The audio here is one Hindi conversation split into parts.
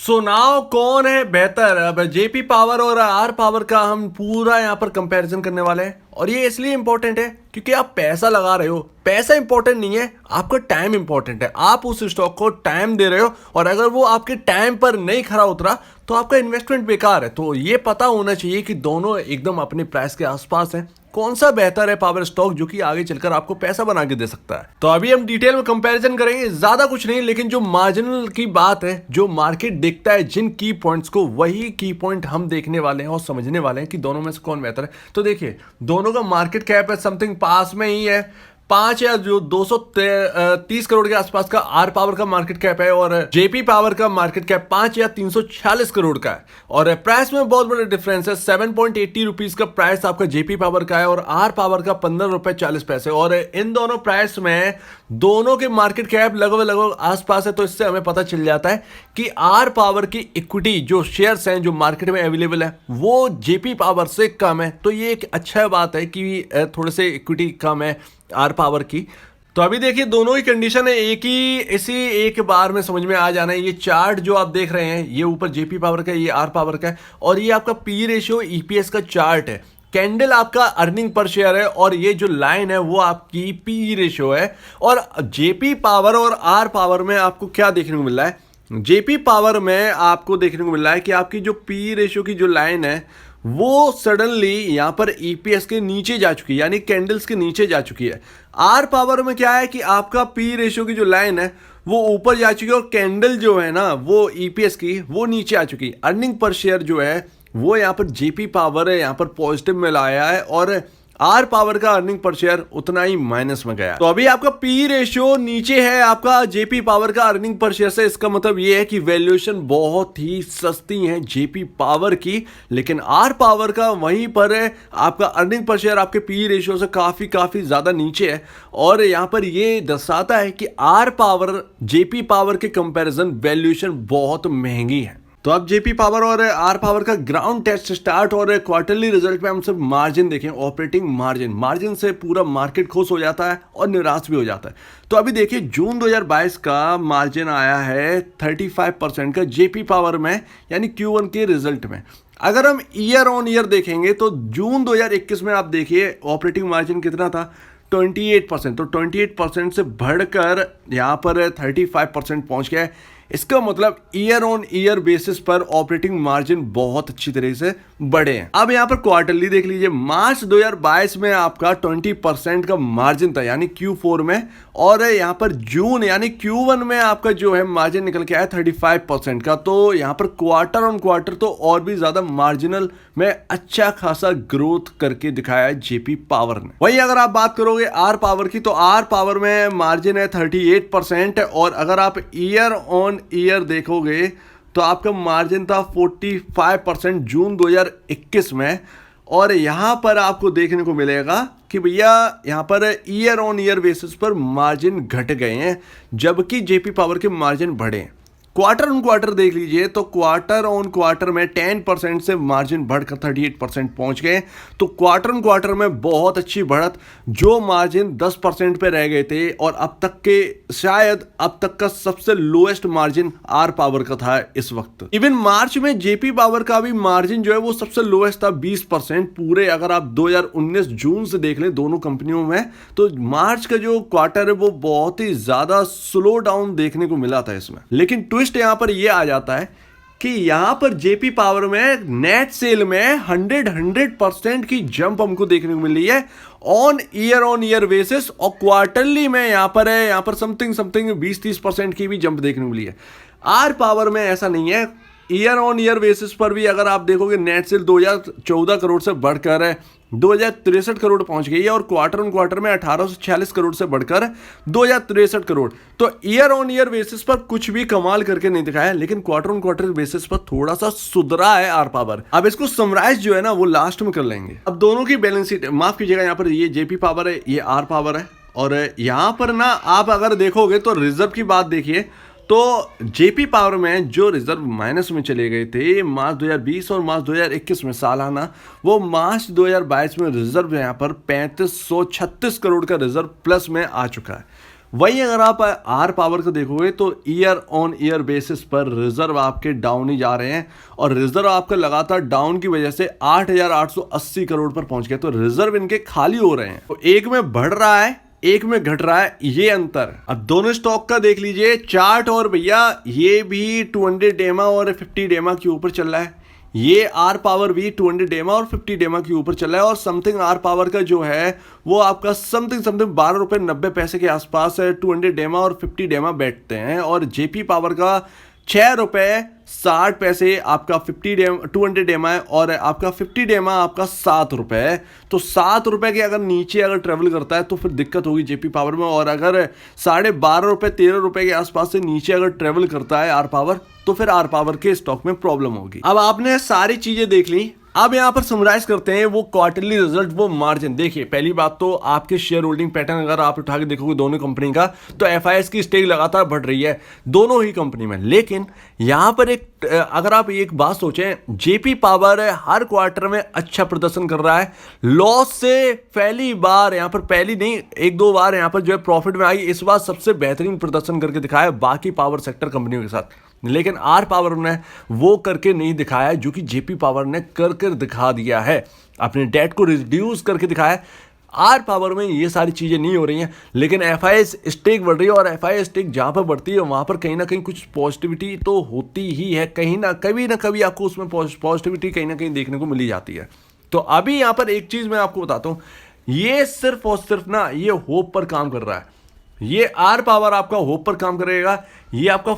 सो नाउ कौन है बेहतर? अब जेपी पावर और आर पावर का हम पूरा यहाँ पर कंपैरिजन करने वाले हैं। और ये इसलिए इंपॉर्टेंट है क्योंकि आप पैसा लगा रहे हो। पैसा इंपॉर्टेंट नहीं है, आपका टाइम इंपॉर्टेंट है। आप उस स्टॉक को टाइम दे रहे हो और अगर वो आपके टाइम पर नहीं खरा उतरा तो आपका इन्वेस्टमेंट बेकार है। तो ये पता होना चाहिए कि दोनों एकदम अपने प्राइस के आसपास हैं। कौन सा बेहतर है पावर स्टॉक जो कि आगे चलकर आपको पैसा बना के दे सकता है। तो अभी हम डिटेल में कंपैरिजन करेंगे, ज्यादा कुछ नहीं, लेकिन जो मार्जिनल की बात है, जो मार्केट देखता है जिन की पॉइंट्स को, वही की पॉइंट हम देखने वाले हैं और समझने वाले हैं कि दोनों में से कौन बेहतर है। तो देखिए, दोनों का मार्केट कैप है समथिंग पास में ही है। 5 या जो 230 करोड़ के आसपास का आर पावर का मार्केट कैप है और जेपी पावर का मार्केट कैप 5 या 346 करोड़ का है। और प्राइस में बहुत बड़ा डिफरेंस है। 7.80 रुपीज का प्राइस आपका जेपी पावर का है और आर पावर का 15 रुपए 40 पैसे। और इन दोनों प्राइस में दोनों के मार्केट कैप लगभग लगभग आसपास है। तो इससे हमें पता चल जाता है कि आर पावर की इक्विटी जो शेयर्स हैं जो मार्केट में अवेलेबल है वो जेपी पावर से कम है। तो ये एक अच्छा बात है कि थोड़े से इक्विटी कम है आर पावर की। तो अभी देखिए, दोनों ही कंडीशन है एक ही, इसी एक बार में समझ में आ जाना है। ये चार्ट जो आप देख रहे हैं, ये ऊपर जेपी पावर का, ये आर पावर का है और ये आपका पी रेशियो ईपीएस का चार्ट है। कैंडल आपका अर्निंग पर शेयर है और ये जो लाइन है वो आपकी पी रेशियो है। और जेपी पावर और आर पावर में आपको क्या देखने को मिल रहा है? जेपी पावर में आपको देखने को मिल रहा है कि आपकी जो पी रेशियो की जो लाइन है वो सडनली यहां पर ईपीएस के नीचे जा चुकी है, यानी कैंडल्स के नीचे जा चुकी है। आर पावर में क्या है कि आपका पी रेशियो की जो लाइन है वो ऊपर जा चुकी है और कैंडल जो है ना वो ईपीएस की वो नीचे आ चुकी है। अर्निंग पर शेयर जो है वो यहां पर जेपी पावर है यहां पर पॉजिटिव में लाया है और आर पावर का अर्निंग पर शेयर उतना ही माइनस में गया। तो अभी आपका पी रेशियो नीचे है आपका जेपी पावर का अर्निंग पर शेयर से। इसका मतलब ये है कि वैल्यूएशन बहुत ही सस्ती है जेपी पावर की, लेकिन आर पावर का वहीं पर है आपका अर्निंग पर शेयर आपके पी रेशियो से काफी ज्यादा नीचे है। और यहां पर ये दर्शाता है कि आर पावर जेपी पावर के कंपैरिजन वैल्यूएशन बहुत महंगी है। तो अब जेपी पावर और आर पावर का ग्राउंड टेस्ट स्टार्ट और क्वार्टरली रिजल्ट पे हम सब मार्जिन देखें, ऑपरेटिंग मार्जिन। मार्जिन से पूरा मार्केट खुश हो जाता है और निराश भी हो जाता है। तो अभी देखिए, जून 2022 का मार्जिन आया है 35% का जेपी पावर में, यानी Q1 के रिजल्ट में। अगर हम ईयर ऑन ईयर देखेंगे तो जून 2021 में आप देखिए ऑपरेटिंग मार्जिन कितना था, 28%। तो 28% से बढ़कर यहाँ पर 35% पहुंच गया है। इसका मतलब ईयर ऑन ईयर बेसिस पर ऑपरेटिंग मार्जिन बहुत अच्छी तरह से बढ़े हैं। अब यहां पर क्वार्टरली देख लीजिए, मार्च 2022 में आपका 20% का मार्जिन था यानी Q4 में, और यहां पर जून यानी Q1 में आपका जो है मार्जिन निकल के आया 35% का। तो यहां पर क्वार्टर ऑन क्वार्टर तो और भी ज्यादा मार्जिनल में अच्छा खासा ग्रोथ करके दिखाया है जेपी पावर ने। वही अगर आप बात करोगे आर पावर की, तो आर पावर में मार्जिन है 38% और अगर आप ईयर ऑन ईयर देखोगे तो आपका मार्जिन था 45% जून 2021 में। और यहां पर आपको देखने को मिलेगा कि भैया यहां per year on year basis पर मार्जिन घट गए हैं जबकि जेपी पावर के मार्जिन बढ़े हैं। क्वार्टर ऑन क्वार्टर देख लीजिए तो क्वार्टर ऑन क्वार्टर में 10% से मार्जिन बढ़कर 38% पहुंच गए। तो क्वार्टर ऑन क्वार्टर में बहुत अच्छी बढ़त, जो मार्जिन 10% पे रह गए थे और अब तक के शायद अब तक का सबसे लोएस्ट मार्जिन आर पावर का था इस वक्त। इवन मार्च में जेपी पावर का भी मार्जिन जो है वो सबसे लोएस्ट था 20%। पूरे अगर आप 2019 जून से देख लें दोनों कंपनियों में, तो मार्च का जो क्वार्टर है वो बहुत ही ज्यादा स्लो डाउन देखने को मिला था इसमें। लेकिन ट्विस्ट यहां पर यह आ जाता है कि यहां पर जेपी पावर में नेट सेल में 100% की जंप हमको देखने को मिल रही है ऑन ईयर बेसिस, और क्वार्टरली में यहां पर समथिंग 20-30% की भी जंप देखने को मिली है। आर पावर में ऐसा नहीं है। ईयर ऑन ईयर बेसिस पर भी अगर आप देखोगे नेट सेल 2014 करोड़ से बढ़कर 2063 करोड़ पहुंच गई है और क्वार्टर ऑन क्वार्टर में 1846 करोड़ से बढ़कर 2063 करोड़। तो ईयर ऑन ईयर बेसिस पर कुछ भी कमाल करके नहीं दिखाया, लेकिन क्वार्टर ऑन क्वार्टर बेसिस पर थोड़ा सा सुधरा है आर पावर। अब इसको समराइज जो है ना वो लास्ट में कर लेंगे। अब दोनों की बैलेंस शीट, माफ कीजिएगा, यहाँ पर ये जेपी पावर है, ये आर पावर है। और यहां पर ना आप अगर देखोगे तो रिजर्व की बात देखिए, तो जेपी पावर में जो रिजर्व माइनस में चले गए थे मार्च 2020 और मार्च 2021 में सालाना, वो मार्च 2022 में रिजर्व यहाँ पर 3536 करोड़ का रिजर्व प्लस में आ चुका है। वहीं अगर आप आर पावर को देखोगे तो ईयर ऑन ईयर बेसिस पर रिजर्व आपके डाउन ही जा रहे हैं और रिजर्व आपका लगातार डाउन की वजह से 8,880 करोड़ पर पहुंच गए। तो रिजर्व इनके खाली हो रहे हैं, तो एक में बढ़ रहा है एक में घट रहा है, ये अंतर। अब दोनों स्टॉक का देख लीजिए चार्ट, और भैया ये भी 200 डेमा और 50 डेमा के ऊपर चल रहा है। ये आर पावर भी 200 डेमा और 50 डेमा के ऊपर चल रहा है और समथिंग आर पावर का जो है वो आपका समथिंग 12 रुपये 90 पैसे के आसपास है। 200 डेमा और 50 डेमा बैठते हैं और जेपी पावर का 6 रुपये 60 पैसे आपका 200 डेमा है और आपका 50 डेमा आपका 7 रुपये है। तो 7 रुपये के अगर नीचे अगर ट्रेवल करता है तो फिर दिक्कत होगी जेपी पावर में, और अगर 12.5 रुपये 13 रुपये के आसपास से नीचे अगर ट्रेवल करता है आर पावर तो फिर आर पावर के स्टॉक में प्रॉब्लम होगी। अब आपने सारी चीजें देख ली, अब यहां पर समराइज करते हैं वो क्वार्टरली रिजल्ट, वो मार्जिन। देखिए पहली बात तो आपके शेयर होल्डिंग पैटर्न अगर आप उठा के देखोगे दोनों कंपनी का, तो एफआईएस की स्टेक लगातार बढ़ रही है दोनों ही कंपनी में। लेकिन यहां पर एक अगर आप एक बात सोचें, जेपी पावर हर क्वार्टर में अच्छा प्रदर्शन कर रहा है, लॉस से पहली बार यहां पर, पहली नहीं एक दो बार यहां पर जो है प्रॉफिट में आई, इस बार सबसे बेहतरीन प्रदर्शन करके दिखाया बाकी पावर सेक्टर कंपनियों के साथ। लेकिन आर पावर ने वो करके नहीं दिखाया जो कि जेपी पावर ने कर दिखा दिया है, अपने डेट को रिड्यूस करके दिखाया। आर पावर में ये सारी चीजें नहीं हो रही हैं, लेकिन एफआईएस स्टेक बढ़ रही है और एफआईएस स्टेक जहां पर बढ़ती है वहां पर कहीं ना कहीं कुछ पॉजिटिविटी तो होती ही है, कहीं ना कभी आपको उसमें पॉजिटिविटी कहीं ना कहीं देखने को मिली जाती है। तो अभी यहां पर एक चीज मैं आपको बताता हूं, ये सिर्फ और सिर्फ ना ये होप पर काम कर रहा है। ये आर पावर आपका होप पर काम करेगा, ये आपका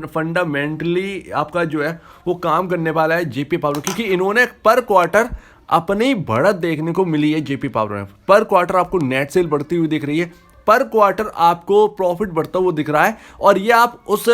फंडामेंटली आपका जो है वो काम करने वाला है जेपी पावर, क्योंकि इन्होंने पर क्वार्टर अपनी बढ़त देखने को मिली है। जेपी पावर में पर क्वार्टर आपको नेट सेल बढ़ती हुई दिख रही है, पर क्वार्टर आपको प्रॉफिट बढ़ता हुआ दिख रहा है, और ये आप उस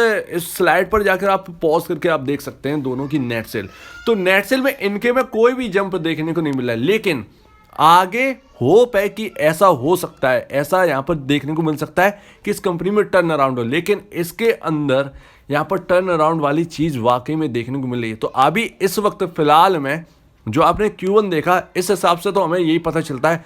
स्लाइड पर जाकर आप पॉज करके आप देख सकते हैं दोनों की नेट सेल। तो नेट सेल में इनके में कोई भी जंप देखने को नहीं मिला है, लेकिन आगे होप है कि ऐसा हो सकता है, ऐसा यहां पर देखने को मिल सकता है कि इस कंपनी में टर्न अराउंड हो। लेकिन इसके अंदर यहां पर टर्न अराउंड वाली चीज वाकई में देखने को मिल रही है। तो अभी इस वक्त फिलहाल में जो आपने Q1 देखा, इस हिसाब से तो हमें यही पता चलता है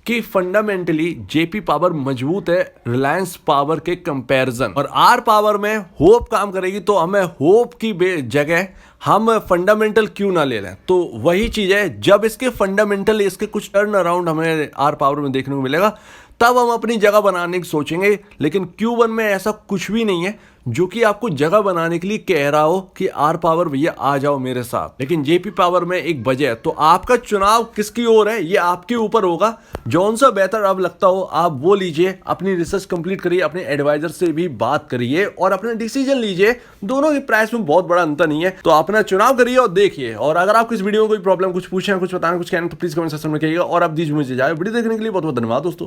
कि फंडामेंटली जेपी पावर मजबूत है रिलायंस पावर के कंपैरिजन, और आर पावर में होप काम करेगी। तो हमें होप की जगह हम फंडामेंटल क्यों ना ले लें। तो वही चीज है, जब इसके फंडामेंटल इसके कुछ टर्न अराउंड हमें आर पावर में देखने को मिलेगा तब हम अपनी जगह बनाने की सोचेंगे। लेकिन Q1 में ऐसा कुछ भी नहीं है जो कि आपको जगह बनाने के लिए कह रहा हो कि आर पावर भैया आ जाओ मेरे साथ। लेकिन जेपी पावर में एक वजह है, तो आपका चुनाव किसकी ओर है ये आपके ऊपर होगा। जौन सा बेहतर अब लगता हो आप वो लीजिए, अपनी रिसर्च कंप्लीट करिए, अपने एडवाइजर से भी बात करिए और अपने डिसीजन लीजिए। दोनों की प्राइस में बहुत बड़ा अंतर नहीं है, तो अपना चुनाव करिए और देखिए। और अगर आपको इस वीडियो में कोई प्रॉब्लम, कुछ पूछना, कुछ बताना, कुछ कहना, तो प्लीज कमेंट सेक्शन में कहिएगा। और आप दीजिए मुझे जाए वीडियो देखने के लिए बहुत बहुत धन्यवाद दोस्तों।